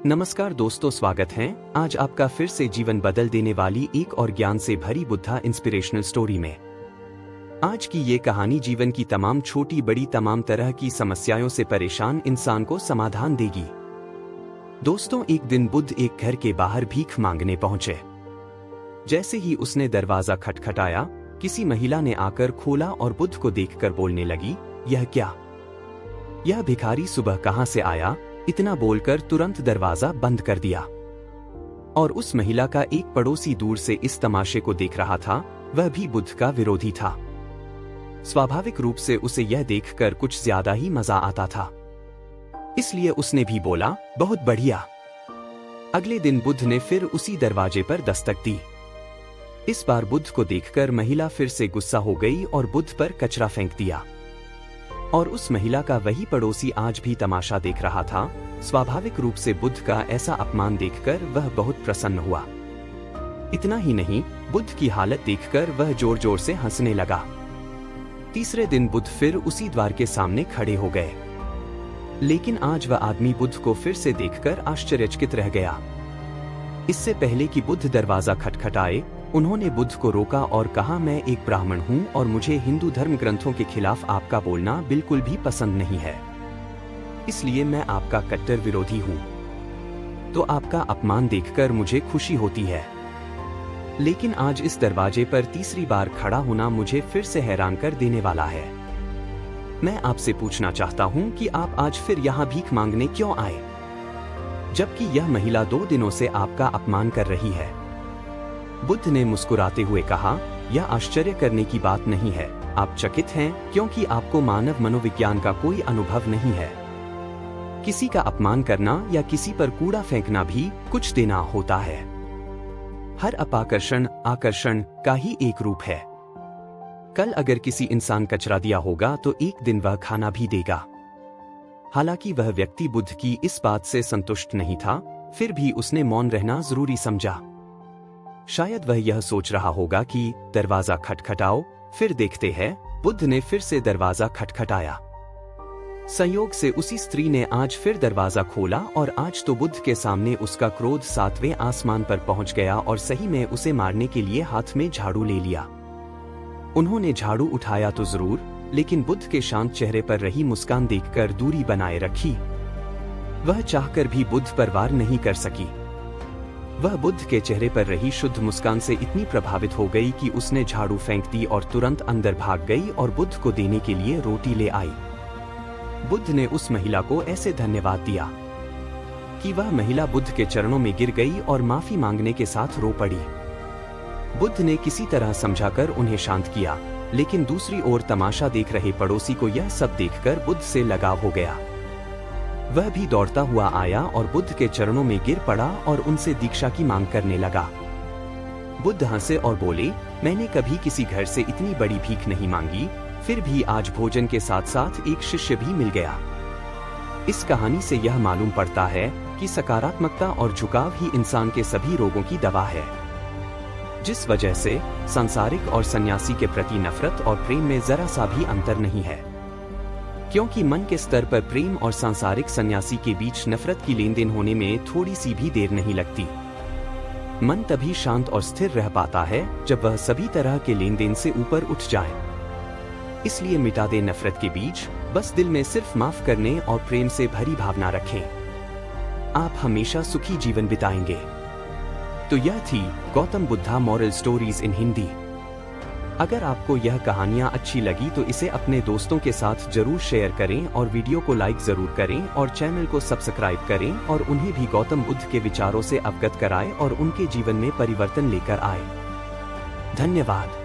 नमस्कार दोस्तों, स्वागत है आज आपका फिर से जीवन बदल देने वाली एक और ज्ञान से भरी बुद्धा इंस्पिरेशनल स्टोरी में। आज की ये कहानी जीवन की तमाम छोटी बड़ी तमाम तरह की समस्याओं से परेशान इंसान को समाधान देगी। दोस्तों, एक दिन बुद्ध एक घर के बाहर भीख मांगने पहुंचे। जैसे ही उसने दरवाजा खटखटाया, किसी महिला ने आकर खोला और बुद्ध को देखकर बोलने लगी, यह क्या? यह भिखारी सुबह कहां से आया? इतना बोलकर तुरंत दरवाजा बंद कर दिया। और उस महिला का एक पड़ोसी दूर से इस तमाशे को देख रहा था। वह भी बुद्ध का विरोधी था। स्वाभाविक रूप से उसे यह देखकर कुछ ज्यादा ही मजा आता था, इसलिए उसने भी बोला, बहुत बढ़िया। अगले दिन बुद्ध ने फिर उसी दरवाजे पर दस्तक दी। इस बार बुद्ध को देखकर महिला फिर से गुस्सा हो गई और बुद्ध पर कचरा फेंक दिया। और उस महिला का वही पड़ोसी आज भी तमाशा देख रहा था। स्वाभाविक रूप से बुद्ध का ऐसा अपमान देखकर वह बहुत प्रसन्न हुआ। इतना ही नहीं, बुद्ध की हालत देखकर वह जोर जोर से हंसने लगा। तीसरे दिन बुद्ध फिर उसी द्वार के सामने खड़े हो गए, लेकिन आज वह आदमी बुद्ध को फिर से देखकर आश्चर्यचकित रह गया। इससे पहले कि बुद्ध दरवाजा खटखटाए, उन्होंने बुद्ध को रोका और कहा, मैं एक ब्राह्मण हूं और मुझे हिंदू धर्म ग्रंथों के खिलाफ आपका बोलना बिल्कुल भी पसंद नहीं है, इसलिए मैं आपका कट्टर विरोधी हूं। तो आपका अपमान देखकर मुझे खुशी होती है, लेकिन आज इस दरवाजे पर तीसरी बार खड़ा होना मुझे फिर से हैरान कर देने वाला है। मैं आपसे पूछना चाहता हूं कि आप आज फिर यहां भीख मांगने क्यों आए, जबकि यह महिला 2 दिनों से आपका अपमान कर रही है। बुद्ध ने मुस्कुराते हुए कहा, यह आश्चर्य करने की बात नहीं है। आप चकित हैं क्योंकि आपको मानव मनोविज्ञान का कोई अनुभव नहीं है। किसी का अपमान करना या किसी पर कूड़ा फेंकना भी कुछ देना होता है। हर अपाकर्षण आकर्षण का ही एक रूप है। कल अगर किसी इंसान कचरा दिया होगा तो एक दिन वह खाना भी देगा। हालांकि वह व्यक्ति बुद्ध की इस बात से संतुष्ट नहीं था, फिर भी उसने मौन रहना जरूरी समझा। शायद वह यह सोच रहा होगा कि दरवाजा खटखटाओ, फिर देखते हैं। बुद्ध ने फिर से दरवाजा खटखटाया। संयोग से उसी स्त्री ने आज फिर दरवाजा खोला और आज तो बुद्ध के सामने उसका क्रोध 7वें आसमान पर पहुंच गया और सही में उसे मारने के लिए हाथ में झाड़ू ले लिया। उन्होंने झाड़ू उठाया तो जरूर, लेकिन बुद्ध के शांत चेहरे पर रही मुस्कान देखकर दूरी बनाए रखी। वह चाहकर भी बुद्ध पर वार नहीं कर सकी। वह बुद्ध के चेहरे पर रही शुद्ध मुस्कान से इतनी प्रभावित हो गई कि उसने झाड़ू फेंक दी और तुरंत अंदर भाग गई और बुद्ध को देने के लिए रोटी ले आई। बुद्ध ने उस महिला को ऐसे धन्यवाद दिया कि वह महिला बुद्ध के चरणों में गिर गई और माफी मांगने के साथ रो पड़ी। बुद्ध ने किसी तरह समझाकर उन्हें शांत किया, लेकिन दूसरी ओर तमाशा देख रहे पड़ोसी को यह सब देखकर बुद्ध से लगाव हो गया। वह भी दौड़ता हुआ आया और बुद्ध के चरणों में गिर पड़ा और उनसे दीक्षा की मांग करने लगा। बुद्ध हंसे और बोले, मैंने कभी किसी घर से इतनी बड़ी भीख नहीं मांगी, फिर भी आज भोजन के साथ साथ एक शिष्य भी मिल गया। इस कहानी से यह मालूम पड़ता है कि सकारात्मकता और झुकाव ही इंसान के सभी रोगों की दवा है। जिस वजह से सांसारिक और सन्यासी के प्रति नफरत और प्रेम में जरा सा भी अंतर नहीं है, क्योंकि मन के स्तर पर प्रेम और सांसारिक सन्यासी के बीच नफरत की लेनदेन होने में थोड़ी सी भी देर नहीं लगती। मन तभी शांत और स्थिर रह पाता है जब वह सभी तरह के लेनदेन से ऊपर उठ जाए। इसलिए मिटा दे नफरत के बीज, बस दिल में सिर्फ माफ करने और प्रेम से भरी भावना रखें। आप हमेशा सुखी जीवन बिताएंगे। तो यह थी Gautam Buddha moral stories in Hindi. अगर आपको यह कहानियां अच्छी लगी तो इसे अपने दोस्तों के साथ जरूर शेयर करें और वीडियो को लाइक जरूर करें और चैनल को सब्सक्राइब करें और उन्हें भी गौतम बुद्ध के विचारों से अवगत कराएं और उनके जीवन में परिवर्तन लेकर आए। धन्यवाद।